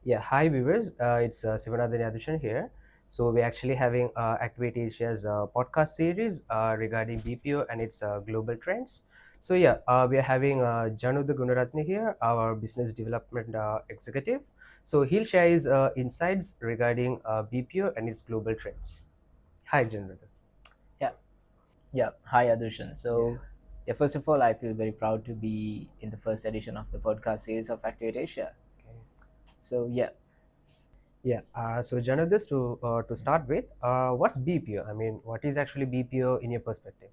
Yeah, hi viewers. It's Sivanathan Yadushan here. So we're actually having Activ8's podcast series regarding BPO and its global trends. So yeah, we are having Janudha Gunaratne here, our business development executive. So he'll share his insights regarding BPO and its global trends. Hi, Janudha. Yeah, yeah. Hi, Adushan. Yeah. First of all, I feel very proud to be in the first edition of the podcast series of Activate Asia. Okay. So, yeah. Yeah. So Janudha, to start with, what's BPO? I mean, what is actually BPO in your perspective?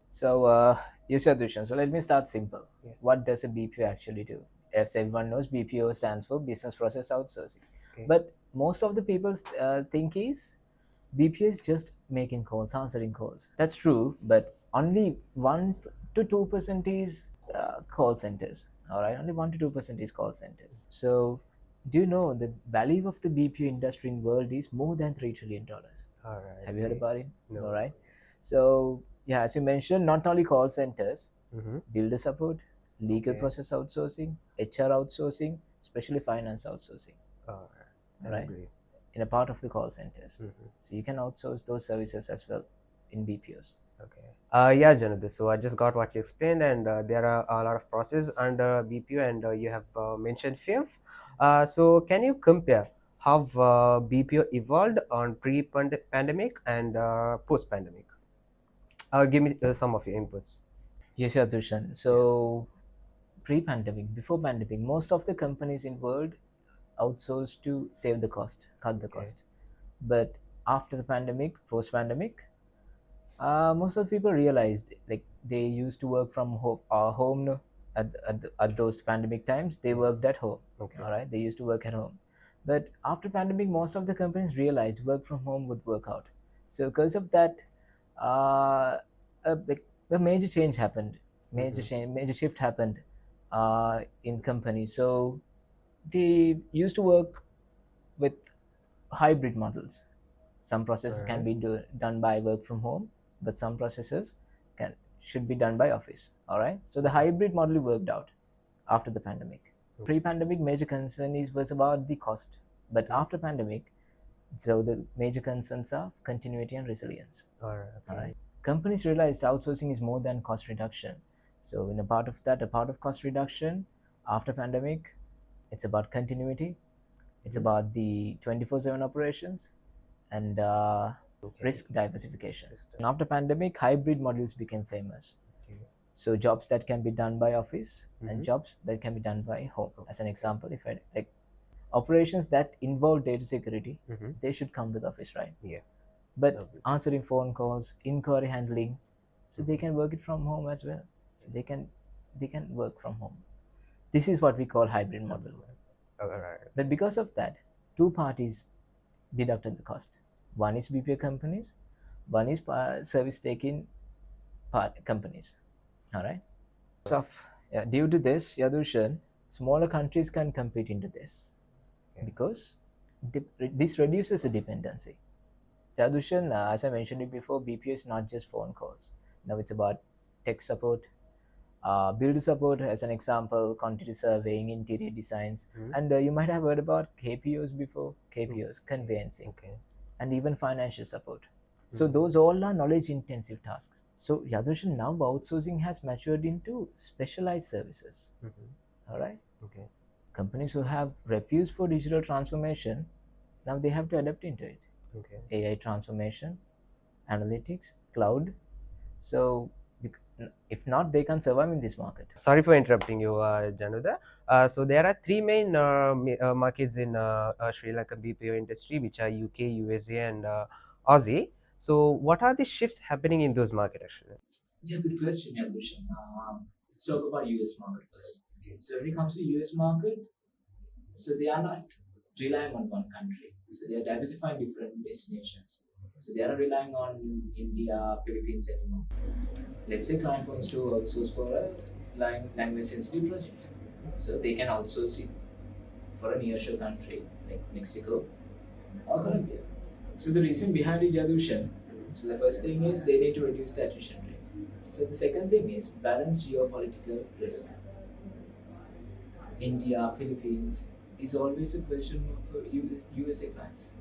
So, yes, Adushan. So, let me start simple. Yeah. What does a BPO actually do? As everyone knows, BPO stands for Business Process Outsourcing. Okay. But most of the people think is BPO is just making calls, answering calls. That's true, but only 1 to 2% is call centers. All right, only 1 to 2% is call centers. So, do you know the value of the BPO industry in world is more than $3 trillion? All right. Have you heard Okay. about it? All No. right. So, yeah, as you mentioned, not only call centers, Mm-hmm. builder support, legal Okay. process outsourcing, HR outsourcing, especially finance outsourcing. All right. All That's right, great. in a part of the call centers. Mm-hmm. So you can outsource those services as well in BPOs. Okay. Yeah, Janudis. So I just got what you explained, and there are a lot of process under BPO, and you have mentioned FIF. So can you compare how BPO evolved on pre-pandemic and post-pandemic? Give me some of your inputs. Yes, yeah, Dushan. Yeah. So pre-pandemic, before pandemic, most of the companies in world outsourced to save the cost, cut the Okay. cost. But after the pandemic, post-pandemic, most of the people realized like they used to work from home no? At those pandemic times they Yeah. worked at home. Okay. All right, they used to work at home, but after pandemic most of the companies realized work from home would work out. So because of that, like a major change happened, Mm-hmm. major shift happened in companies. So they used to work with hybrid models. Some All processes can right. be done by work from home, but some processes can should be done by office. All right, so the Okay. hybrid model worked out after the pandemic. Okay. Pre-pandemic major concern is was about the cost, but Mm-hmm. after pandemic, so the major concerns are continuity and resilience. All right. All Okay. right, companies realized outsourcing is more than cost reduction. So in a part of that, a part of cost reduction after pandemic, it's about continuity, it's Mm-hmm. about the 24/7 operations, and Okay. risk diversification. Just, And after pandemic, hybrid models became famous. okay. So jobs that can be done by office and Mm-hmm. jobs that can be done by home. Oh, As an okay. example, if I like operations that involve data security, Mm-hmm. they should come to the office, right? Yeah. But Obviously. answering phone calls, inquiry handling, so they Mm-hmm. can work it from home as well. So they can work from home. This is what we call hybrid model. All right. But because of that, two parties deducted the cost. One is BPO companies, one is service taking part companies. All right. So, due to this, Yadushan, smaller countries can compete into this Okay. because this reduces the dependency. Yadushan, as I mentioned it before, BPO is not just phone calls. Now it's about tech support, build support as an example, quantity surveying, interior designs, Mm-hmm. and you might have heard about KPOs before, KPOs, Okay. conveyancing, Okay. and even financial support. So Mm-hmm. those all are knowledge intensive tasks. So Yadushan, now outsourcing has matured into specialized services. Mm-hmm. All right. Okay. Companies who have refused for digital transformation, now they have to adapt into it. Okay. AI transformation, analytics, cloud. So if not, they can survive in this market. Sorry for interrupting you, Januda. So there are three main markets in Sri Lanka BPO industry, which are UK, USA, and Aussie. So what are the shifts happening in those markets actually? Yeah, good question, Yadushan. Let's talk about US market first. Okay. So when it comes to US market, so they are not relying on one country. So they are diversifying different destinations. So they are not relying on India, Philippines anymore. Let's say client wants to outsource for a language sensitive project. So they can outsource it for a nearshore country like Mexico or Colombia. So the reason behind it, Jadushan, so the first thing is they need to reduce the attrition rate. So the second thing is balance geopolitical risk. India, Philippines, is always a question for USA clients,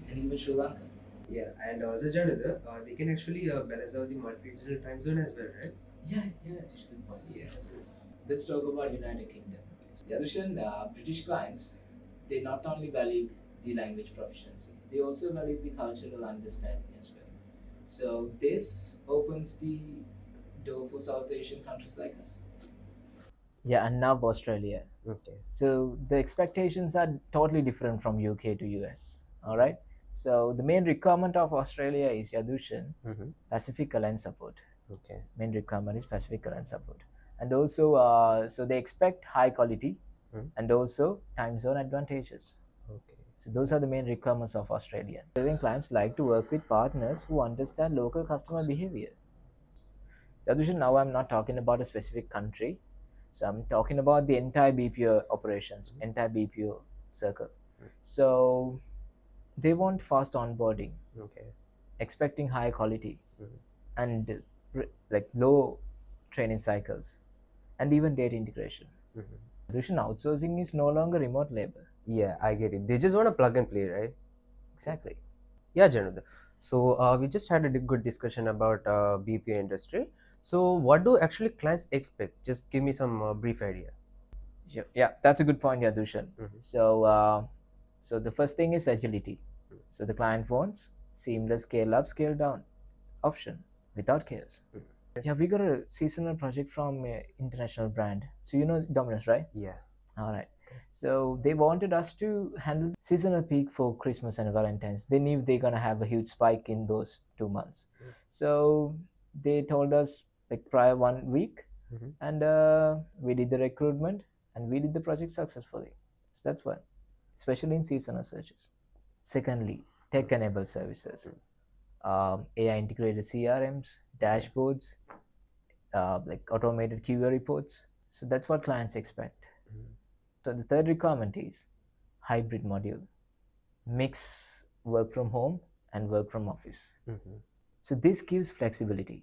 and even Sri Lanka. Yeah, and also Janada, they can actually balance out the multi-regional time zone as well, right? Yeah, that's a good point. Yeah. So let's talk about United Kingdom. Yadushan, British clients, they not only value the language proficiency, they also value the cultural understanding as well. So this opens the door for South Asian countries like us. Yeah, and now Australia. Okay. So the expectations are totally different from UK to US. All right. So the main requirement of Australia is Yadushan, Mm-hmm. Pacific Alliance support. Okay. Main requirement is Pacific Alliance support, and also so they expect high quality Mm. and also time zone advantages. Okay. So those are the main requirements of Australia. Australian clients like to work with partners who understand local customer behavior. Yadushan, now I'm not talking about a specific country. So I'm talking about the entire BPO operations, entire BPO circle. So they want fast onboarding, Okay. expecting high quality, Mhm. and like low training cycles, and even data integration. Mhm. Yadushan, outsourcing is no longer remote labor. Yeah, I get it. They just want to plug and play, right? Exactly. Yeah, Janada. So we just had a good discussion about BPO industry. So what do actually clients expect? Just give me some brief idea. Sure. Yeah, that's a good point, Yadushan. Mm-hmm. So the first thing is agility. So the client wants seamless scale up, scale down option without chaos. Yeah, we got a seasonal project from international brand. So you know Domino's, right? Yeah. All right. So they wanted us to handle seasonal peak for Christmas and Valentine's. They knew they're gonna have a huge spike in those 2 months. So they told us like prior 1 week, Mm-hmm. and we did the recruitment and we did the project successfully. So that's what, especially in seasonal searches. Secondly, tech-enabled services, AI integrated CRMs, dashboards, like automated QA reports. So that's what clients expect. So the third requirement is hybrid module, mix work from home and work from office. Mm-hmm. So this gives flexibility,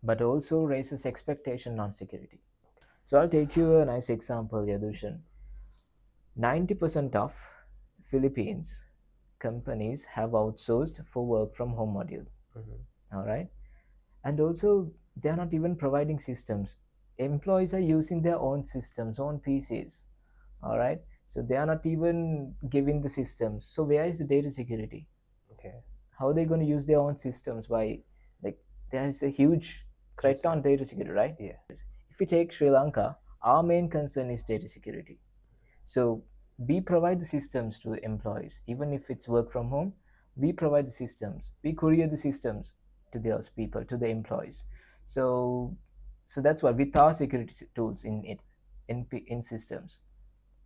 but also raises expectation on security. So I'll take you a nice example, Yadushan. 90% of Philippines companies have outsourced for work from home module. Mm-hmm. All right. And also, they are not even providing systems. Employees are using their own systems, own PCs. All right. So they are not even giving the systems. So where is the data security? Okay. How are they going to use their own systems? By like, there is a huge threat on data security, right? Yeah. If we take Sri Lanka, our main concern is data security. So we provide the systems to employees, even if it's work from home. We provide the systems. We courier the systems to those people, to the employees. So, so that's why with our security tools in it, in systems.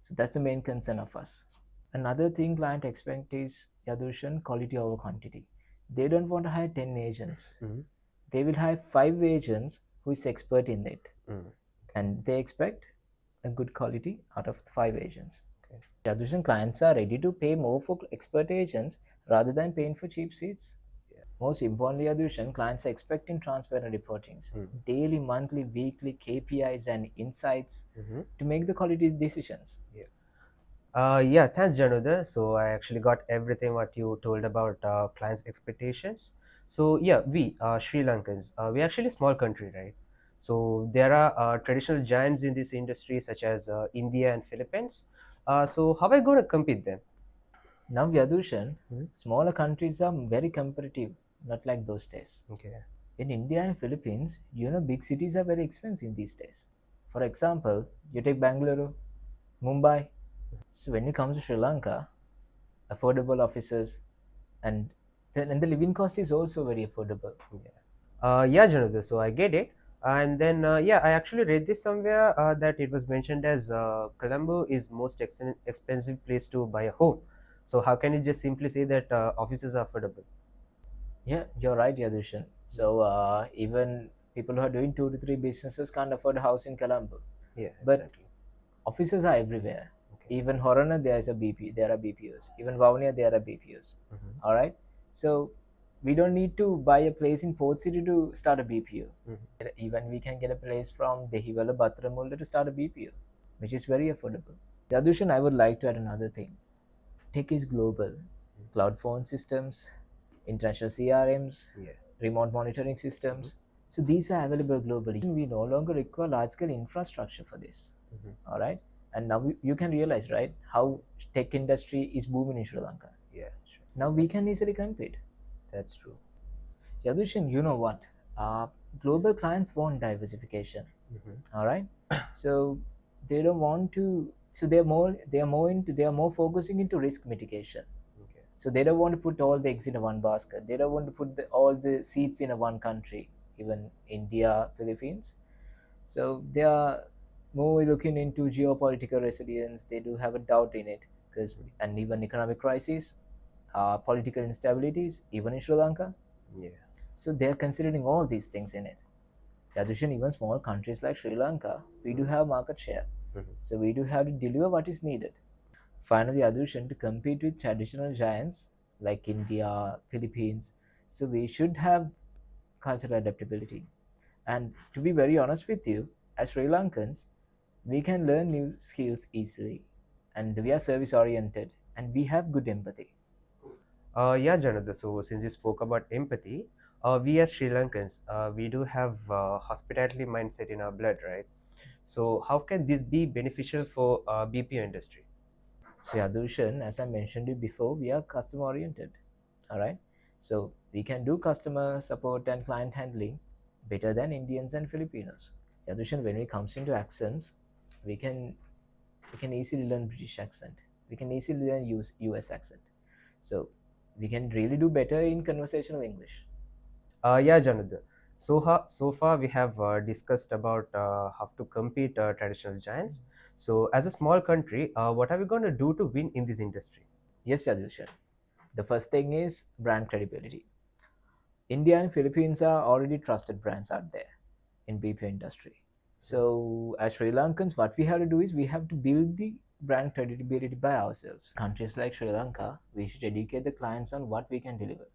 So that's the main concern of us. Another thing client expect is Yadushan, quality over quantity. They don't want to hire 10 agents. Mm-hmm. They will hire 5 agents who is expert in it. Mm. And they expect a good quality out of the 5 agents. Okay. Yadushan, clients are ready to pay more for expert agents rather than paying for cheap seats. Yeah. Most importantly, Yadushan, clients are expecting transparent reportings, daily, monthly, weekly KPIs and insights Mm-hmm. to make the quality decisions. Yeah. Yeah, thanks, Janudha. So I actually got everything what you told about clients' expectations. So yeah, we Sri Lankans, we actually a small country, right? So there are traditional giants in this industry such as India and Philippines. So how are we going to compete them? Now, Yadushan, Mhm. smaller countries are very competitive, not like those days. Okay. In India and Philippines, you know, big cities are very expensive these days. For example, you take Bangalore, Mumbai. So when you come to Sri Lanka, affordable offices, and the living cost is also very affordable. Yeah. Yeah, Janudha. So I get it. And then yeah, I actually read this somewhere that it was mentioned as Colombo is most expensive place to buy a home. So how can you just simply say that offices are affordable? Yeah, you're right, Yadushan. So even people who are doing 2 to 3 businesses can't afford a house in Colombo. Yeah, But exactly. offices are everywhere. Okay. Even Horana, there is a BP, there are BPOs. Even Vavnia, there are BPOs. Mm-hmm. All right. So we don't need to buy a place in Port City to start a BPO. Mm-hmm. Even we can get a place from Dehiwala Batramula to start a BPO. which is very affordable. Yadushan, I would like to add another thing. Tech is global. Cloud phone systems, international CRMs, Yeah. remote monitoring Mm-hmm. systems. So these are available globally. We no longer require large scale infrastructure for this. Mm-hmm. All right. And now you can realize, right, how tech industry is booming in Sri Lanka. Yeah, sure. Now we can easily compete. That's true. Yadushin, you know what? Uh, Global clients want diversification. Mm-hmm. All right. So they don't want to. So they are more focusing into risk mitigation. Okay. So they don't want to put all the eggs in a one basket. They don't want to put all the seeds in a one country, even India, Philippines. So they are more looking into geopolitical resilience. They do have a doubt in it because Mm-hmm. and even economic crisis, political instabilities, even in Sri Lanka. Yeah. So they are considering all these things in it. In addition, even small countries like Sri Lanka, we do Mm-hmm. have market share. Mm-hmm. So we do have to deliver what is needed. Finally, addition to compete with traditional giants like India, Philippines, so we should have cultural adaptability. And to be very honest with you, as Sri Lankans, we can learn new skills easily, and we are service oriented, and we have good empathy. Yeah, Janada. So since you spoke about empathy, we as Sri Lankans, we do have hospitality mindset in our blood, right? So how can this be beneficial for BPO industry? So, Yadushan, as I mentioned you before, we are customer oriented. All right. So we can do customer support and client handling better than Indians and Filipinos. Yadushan, when it comes into accents, we can we can easily learn British accent. We can easily learn US accent. So we can really do better in conversational English. Yeah, Janada. So far we have discussed about how to compete traditional giants. So as a small country, what are we going to do to win in this industry? Yes, Yadushan. The first thing is brand credibility. India and Philippines are already trusted brands out there in BPO industry. So as Sri Lankans, what we have to do is we have to build the brand credibility by ourselves. Countries like Sri Lanka, we should educate the clients on what we can deliver.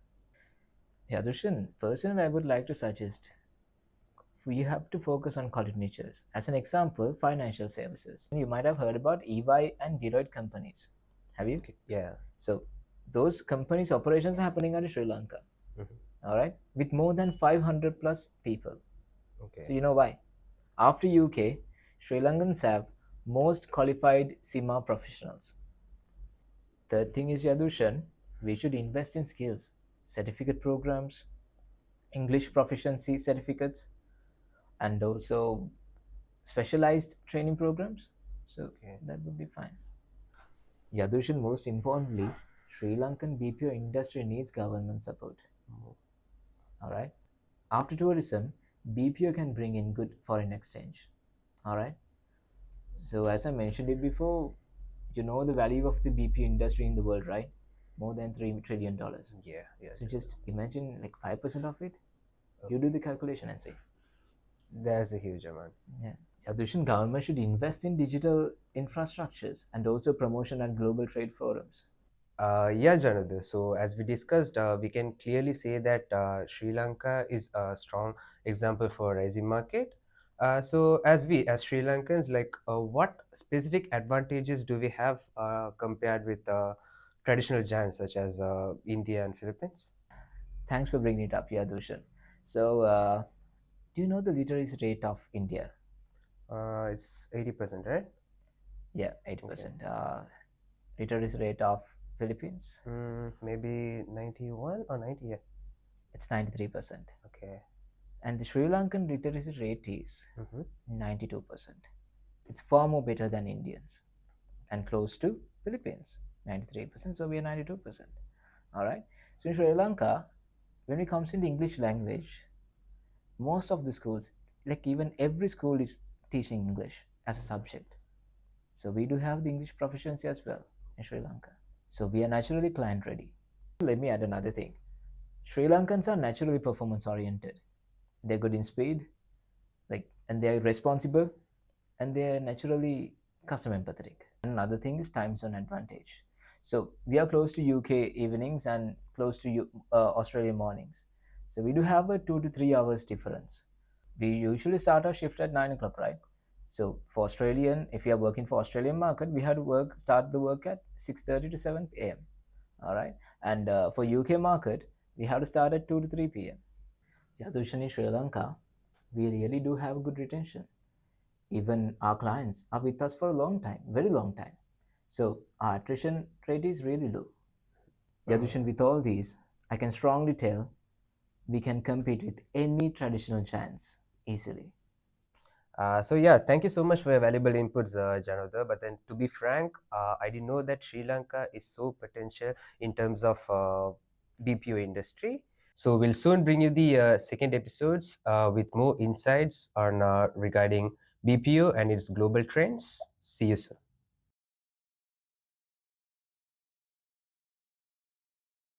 Yeah, Dushan, personally, I would like to suggest we have to focus on quality niches. As an example, financial services. You might have heard about EY and Deloitte companies. Have you? Okay. Yeah. So those companies' operations are happening out of Sri Lanka. Mhm. All right, with more than 500 plus people. So Okay. you know why? After UK, Sri Lankans have most qualified SIMA professionals. Third thing is Yadushan, we should invest in skills, certificate programs, English proficiency certificates, and also specialized training programs. So Okay. that would be fine. Yadushan, most importantly, Sri Lankan BPO industry needs government support. Mm. All right. After tourism, BPO can bring in good foreign exchange. All right. So as I mentioned it before, you know the value of the BPO industry in the world, right? More than $3 trillion. Yeah. Yeah. So Janada. just imagine like 5% of it. Oh, You do the calculation and see. that's a huge amount. Yeah. South government should invest in digital infrastructures and also promotion at global trade forums. Yeah, Janada. So as we discussed, we can clearly say that Sri Lanka is a strong example for rising market. So as Sri Lankans, like what specific advantages do we have compared with traditional giants such as India and Philippines? Thanks for bringing it up, Yadushan. So, do you know the literacy rate of India? It's 80%, right? Yeah, Okay. 80%. Literacy rate of Philippines? Maybe 91 or 90. Yeah. It's 93%. Okay. And the Sri Lankan literacy rate is Mm-hmm. 92%. It's far more better than Indians and close to Philippines, 93%. So we are 92%. All right. So in Sri Lanka, when it comes into English language, most of the schools, like even every school is teaching English as a subject. So we do have the English proficiency as well in Sri Lanka. So we are naturally client ready. Let me add another thing. Sri Lankans are naturally performance oriented. They're good in speed, like, and they're responsible, and they're naturally customer empathetic. And another thing is time zone advantage. So we are close to UK evenings and close to Australia mornings. So we do have a 2 to 3 hours difference. We usually start our shift at 9 o'clock, right? So for Australian, if you are working for Australian market, we have to start the work at 6:30 to 7 p.m. All right, and for UK market, we have to start at 2 to 3 p.m. Yadushan, in Sri Lanka, we really do have good retention. Even our clients are with us for a long time, very long time. So our attrition rate is really low. Yadushan, with all these, I can strongly tell we can compete with any traditional chance easily. So yeah, thank you so much for your valuable inputs, Janodha. But then, to be frank, I didn't know that Sri Lanka is so potential in terms of BPO industry. So we'll soon bring you the second episodes with more insights on regarding BPO and its global trends. See you soon.